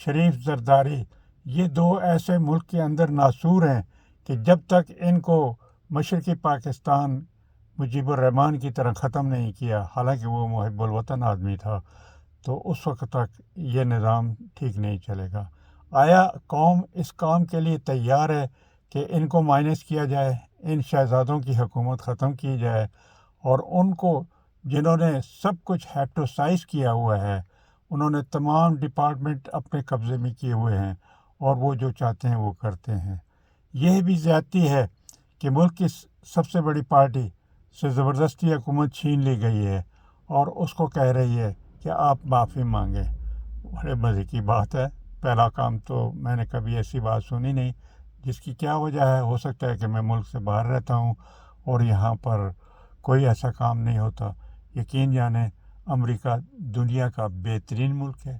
شریف زرداری، یہ دو ایسے ملک کے اندر ناسور ہیں کہ جب تک ان کو مشرقی پاکستان مجیب الرحمن کی طرح ختم نہیں کیا، حالانکہ وہ محب الوطن آدمی تھا، تو اس وقت تک یہ نظام ٹھیک نہیں چلے گا۔ آیا قوم اس کام کے لیے تیار ہے کہ ان کو مائنس کیا جائے، ان شہزادوں کی حکومت ختم کی جائے، اور ان کو جنہوں نے سب کچھ ہیپٹوسائز کیا ہوا ہے، انہوں نے تمام ڈپارٹمنٹ اپنے قبضے میں کیے ہوئے ہیں، اور وہ جو چاہتے ہیں وہ کرتے ہیں۔ یہ بھی زیادتی ہے کہ ملک کی سب سے بڑی پارٹی سے زبردستی حکومت چھین لی گئی ہے اور اس کو کہہ رہی ہے کہ آپ معافی مانگیں۔ بڑے مزے کی بات ہے، پہلا کام تو میں نے کبھی ایسی بات سنی نہیں، جس کی کیا وجہ ہے؟ ہو سکتا ہے کہ میں ملک سے باہر رہتا ہوں اور یہاں پر کوئی ایسا کام نہیں ہوتا۔ یقین جانیں، امریکہ دنیا کا بہترین ملک ہے،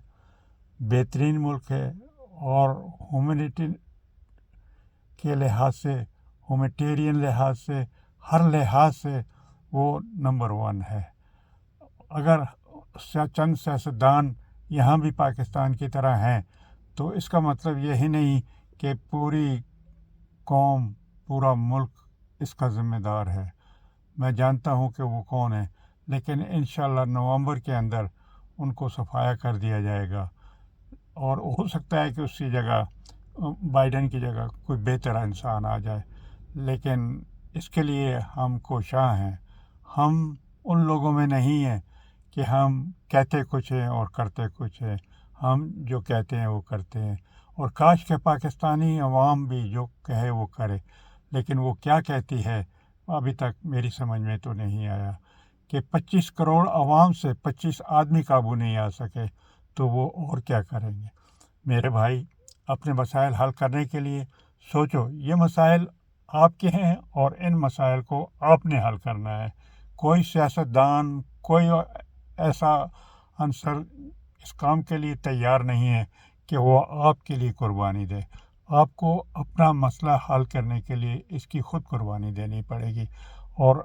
بہترین ملک ہے، اور ہیومینٹی کے لحاظ سے، ہیومینٹیرین لحاظ سے، ہر لحاظ سے وہ نمبر 1 ہے۔ اگر چند سیاستدان یہاں بھی پاکستان کی طرح ہیں تو اس کا مطلب یہی نہیں کہ پوری قوم، پورا ملک اس کا ذمہ دار ہے۔ میں جانتا ہوں کہ وہ کون ہے، لیکن انشاءاللہ نومبر کے اندر ان کو صفایا کر دیا جائے گا، اور ہو سکتا ہے کہ اس کی جگہ بائیڈن کی جگہ کوئی بہتر انسان آ جائے، لیکن اس کے لیے ہم کوشاں ہیں۔ ہم ان لوگوں میں نہیں ہیں کہ ہم کہتے کچھ ہیں اور کرتے کچھ ہیں۔ ہم جو کہتے ہیں وہ کرتے ہیں، اور کاش کہ پاکستانی عوام بھی جو کہے وہ کرے، لیکن وہ کیا کہتی ہے ابھی تک میری سمجھ میں تو نہیں آیا۔ کہ 25 کروڑ عوام سے 25 آدمی قابو نہیں آ سکے تو وہ اور کیا کریں گے؟ میرے بھائی، اپنے مسائل حل کرنے کے لیے سوچو۔ یہ مسائل آپ کے ہیں اور ان مسائل کو آپ نے حل کرنا ہے۔ کوئی سیاستدان، کوئی ایسا عنصر اس کام کے لیے تیار نہیں ہے کہ وہ آپ کے لیے قربانی دے۔ آپ کو اپنا مسئلہ حل کرنے کے لیے اس کی خود قربانی دینی پڑے گی، اور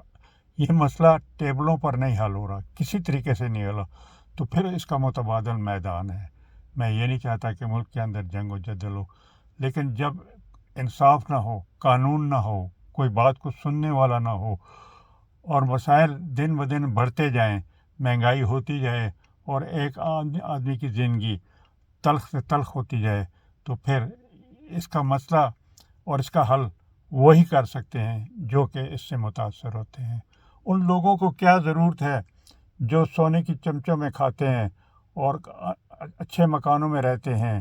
یہ مسئلہ ٹیبلوں پر نہیں حل ہو رہا، کسی طریقے سے نہیں حل، تو پھر اس کا متبادل میدان ہے۔ میں یہ نہیں چاہتا کہ ملک کے اندر جنگ و جدل ہو، لیکن جب انصاف نہ ہو، قانون نہ ہو، کوئی بات کو سننے والا نہ ہو، اور مسائل دن بدن بڑھتے جائیں، مہنگائی ہوتی جائے، اور ایک آدمی کی زندگی تلخ سے تلخ ہوتی جائے، تو پھر اس کا مسئلہ اور اس کا حل وہی کر سکتے ہیں جو کہ اس سے متاثر ہوتے ہیں۔ ان لوگوں کو کیا ضرورت ہے جو سونے کی چمچوں میں کھاتے ہیں اور اچھے مکانوں میں رہتے ہیں،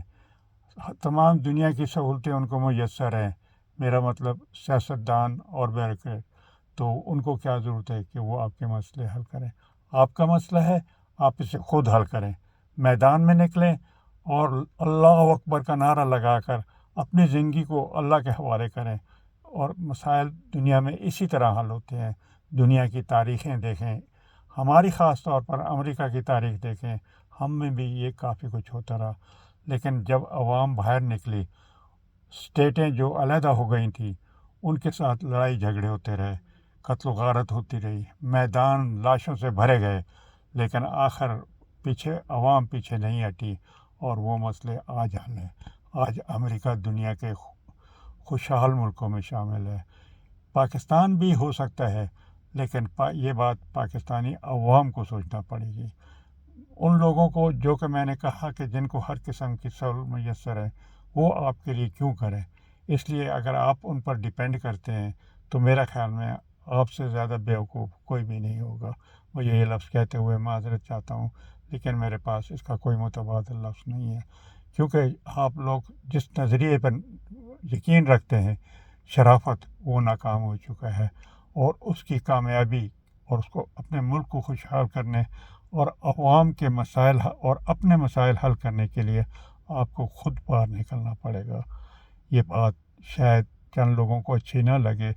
تمام دنیا کی سہولتیں ان کو میسر ہیں، میرا مطلب سیاستدان اور بیوروکریٹ، تو ان کو کیا ضرورت ہے کہ وہ آپ کے مسئلے حل کریں؟ آپ کا مسئلہ ہے، آپ اسے خود حل کریں، میدان میں نکلیں اور اللہ اکبر کا نعرہ لگا کر اپنی زندگی کو اللہ کے حوالے کریں، اور مسائل دنیا میں اسی طرح حل ہوتے ہیں۔ دنیا کی تاریخیں دیکھیں، ہماری خاص طور پر امریکہ کی تاریخ دیکھیں، ہم میں بھی یہ کافی کچھ ہوتا رہا، لیکن جب عوام باہر نکلی، اسٹیٹیں جو علیحدہ ہو گئی تھیں ان کے ساتھ لڑائی جھگڑے ہوتے رہے، قتل و غارت ہوتی رہی، میدان لاشوں سے بھرے گئے، لیکن آخر عوام پیچھے نہیں ہٹی، اور وہ مسئلے آج حل ہیں۔ آج امریکہ دنیا کے خوشحال ملکوں میں شامل ہے۔ پاکستان بھی ہو سکتا ہے، لیکن یہ بات پاکستانی عوام کو سوچنا پڑے گی۔ ان لوگوں کو جو کہ میں نے کہا کہ جن کو ہر قسم کی سہولت میسر ہے، وہ آپ کے لیے کیوں کریں؟ اس لیے اگر آپ ان پر ڈیپینڈ کرتے ہیں تو میرا خیال میں آپ سے زیادہ بیوقوف کوئی بھی نہیں ہوگا۔ مجھے یہ لفظ کہتے ہوئے معذرت چاہتا ہوں، لیکن میرے پاس اس کا کوئی متبادل لفظ نہیں ہے، کیونکہ آپ لوگ جس نظریے پر یقین رکھتے ہیں، شرافت، وہ ناکام ہو چکا ہے، اور اس کی کامیابی اور اس کو اپنے ملک کو خوشحال کرنے اور عوام کے مسائل اور اپنے مسائل حل کرنے کے لیے آپ کو خود باہر نکلنا پڑے گا۔ یہ بات شاید چند لوگوں کو اچھی نہ لگے،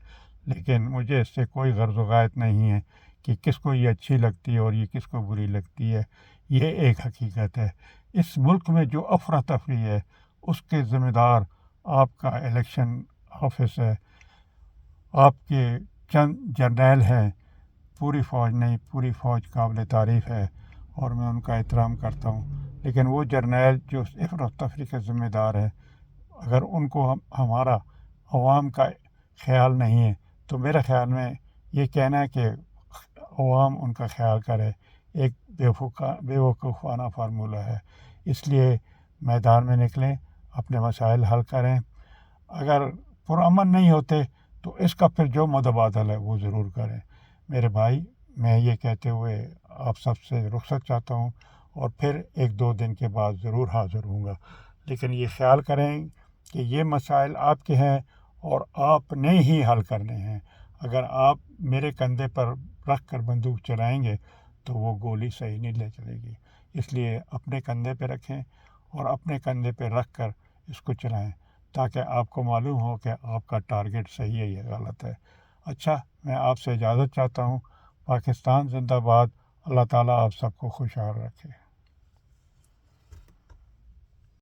لیکن مجھے اس سے کوئی غرض و غایت نہیں ہے کہ کس کو یہ اچھی لگتی ہے اور یہ کس کو بری لگتی ہے۔ یہ ایک حقیقت ہے۔ اس ملک میں جو افراتفری ہے اس کے ذمہ دار آپ کا الیکشن آفس ہے، آپ کے چند جرنیل ہیں، پوری فوج نہیں، پوری فوج قابل تعریف ہے، اور میں ان کا احترام کرتا ہوں، لیکن وہ جرنیل جو افر و تفری کے ذمہ دار ہے، اگر ان کو ہمارا عوام کا خیال نہیں ہے تو میرے خیال میں یہ کہنا ہے کہ عوام ان کا خیال کرے ایک بے وقوفانہ فارمولہ ہے۔ اس لیے میدان میں نکلیں، اپنے مسائل حل کریں، اگر پرامن نہیں ہوتے تو اس کا پھر جو متبادل ہے وہ ضرور کریں۔ میرے بھائی، میں یہ کہتے ہوئے آپ سب سے رخصت چاہتا ہوں، اور پھر 1-2 دن کے بعد ضرور حاضر ہوں گا، لیکن یہ خیال کریں کہ یہ مسائل آپ کے ہیں اور آپ نے ہی حل کرنے ہیں۔ اگر آپ میرے کندھے پر رکھ کر بندوق چلائیں گے تو وہ گولی صحیح نہیں لے چلے گی، اس لیے اپنے کندھے پہ رکھیں اور اپنے کندھے پہ رکھ کر اس کو چلائیں، تاکہ آپ کو معلوم ہو کہ آپ کا ٹارگٹ صحیح ہے یا غلط ہے۔ اچھا، میں آپ سے اجازت چاہتا ہوں۔ پاکستان زندہ باد۔ اللہ تعالیٰ آپ سب کو خوشحال رکھے۔